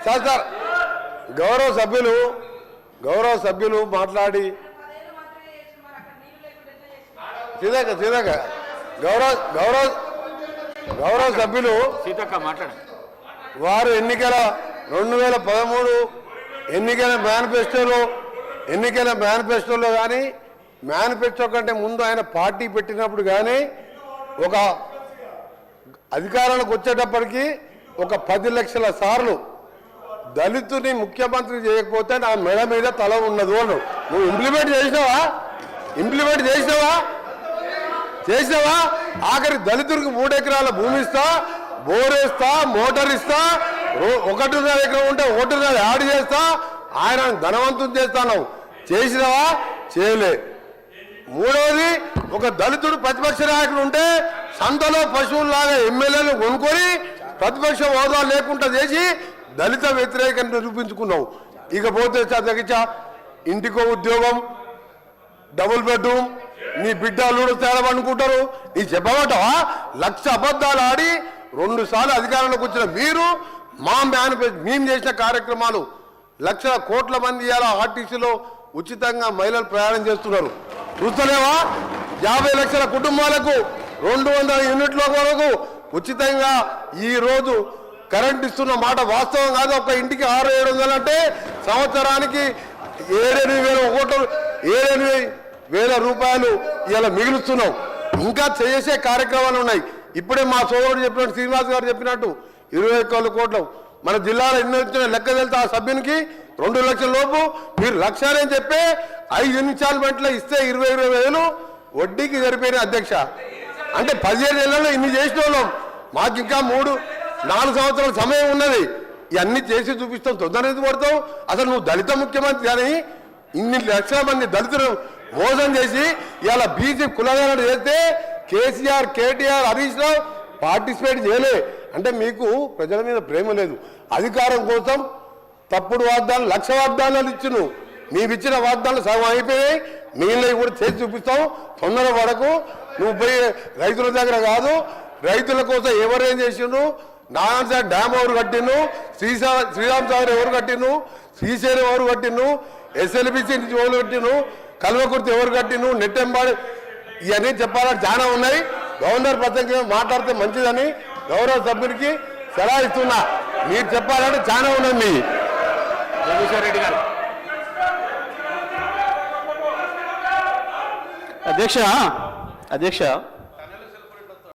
Sir sir గౌరవ సభ్యులు మాట్లాడి సీతక్క గౌరవ సభ్యులు సీతక్క మాట్లాడ వారు ఎన్నికల 2013 ఎన్నికల మేనిఫెస్టోలో కానీ మేనిఫెస్టో కంటే ముందు ఆయన పార్టీ పెట్టినప్పుడు కానీ ఒక అధికారానికి వచ్చేటప్పటికి ఒక 10 లక్షల సార్లు దళితుని ముఖ్యమంత్రి చేయకపోతే నా మెడ మీద తల ఉన్నదు అను. నువ్వు ఇంప్లిమెంట్ చేసినావా ఆఖరి దళితుడికి 3 ఎకరాల భూమి ఇస్తా, బోరేస్తా, మోటార్ ఇస్తా, 1.5 ఎకరం ఉంటే 1.5 యాడ్ చేస్తా, ఆయన ధనవంతుని చేస్తాను. చేసినావా? చేయలే. మూడవది, ఒక దళితుడు ప్రతిపక్ష నాయకుడు ఉంటే సంతలో పశువుల్లాగా ఎమ్మెల్యేలు కొనుక్కొని ప్రతిపక్ష హోదా లేకుండా చేసి దళిత వ్యతిరేకం నిరూపించుకున్నావు. ఇకపోతే తగ్గించా ఇంటికో ఉద్యోగం, డబుల్ బెడ్రూమ్, నీ బిడ్డలు తేడమనుకుంటారు. నీ చెప్పబట్టవా? 1,00,000 అబద్ధాలు ఆడి 2 సార్లు అధికారంలోకి వచ్చిన మీరు మేము చేసిన కార్యక్రమాలు 1,00,000 కోట్ల మంది ఇవాళ ఆర్టీసీలో ఉచితంగా మహిళలు ప్రయాణం చేస్తున్నారు. చూస్తలేవా? 50 లక్షల కుటుంబాలకు 200 యూనిట్ల వరకు ఉచితంగా ఈ రోజు కరెంట్ ఇస్తున్న మాట వాస్తవం కాదు. ఒక ఇంటికి 600-700 అంటే సంవత్సరానికి 7,000 రూపాయలు ఇలా మిగులుస్తున్నాం. ఇంకా చేసే కార్యక్రమాలు ఉన్నాయి. ఇప్పుడే మా సోదరుడు చెప్పినట్టు, శ్రీనివాస్ గారు చెప్పినట్టు 21 కోట్లు మన జిల్లాలో ఎన్ని వచ్చిన లెక్క వెళ్తే ఆ సభ్యునికి 2 లక్షల లోపు మీరు 1,00,000 అని చెప్పి 5 ఇన్స్టాల్మెంట్లో ఇస్తే 20,000 వడ్డీకి సరిపోయిన అధ్యక్ష. అంటే 15 ఏళ్లలో ఇన్ని చేసిన వాళ్ళం. మాకు ఇంకా 3-4 సంవత్సరాల సమయం ఉన్నది. ఇవన్నీ చేసి చూపిస్తాం. తొందర ఎందుకు పడతావు? అసలు నువ్వు దళిత ముఖ్యమంత్రి అని ఇన్ని లక్షల మంది దళితులు మోసం చేసి ఇలా బీసీ కులగణన చేస్తే కేసీఆర్, కేటీఆర్, హరీష్ రావు పార్టిసిపేట్ చేయలే. అంటే మీకు ప్రజల మీద ప్రేమ లేదు. అధికారం కోసం తప్పుడు వాగ్దానాలు, 1,00,000 వాగ్దానాలు ఇచ్చును. నీవిచ్చిన వాగ్దానాలు సగం అయిపోయాయి. మిగిలినవి కూడా చేసి చూపిస్తాం. తొందర పడకు. నువ్వు పోయి రైతుల దగ్గర కాదు, రైతుల కోసం ఎవరేం చేసిండ్రు, నారాయణ డ్యామ్ ఎవరు కట్టిండు, శ్రీరామ్ సాగర్ ఎవరు కట్టిండు, శ్రీశైలం ఎవరు కట్టిండు, ఎస్ఎల్బిసి ఎవరు కట్టిండు, కల్వకుర్తి ఎవరు కట్టిండు, నెట్టెంబాడి, ఇవన్నీ చెప్పాలని చాలా ఉన్నాయి. గవర్నర్ ప్రసంగం మాట్లాడితే మంచిదని గౌరవ సభ్యునికి సలహా ఇస్తున్నా. మీరు చెప్పాలంటే చాలా ఉన్నది. మీ జగదీశ్వర్ రెడ్డి గారు. అధ్యక్ష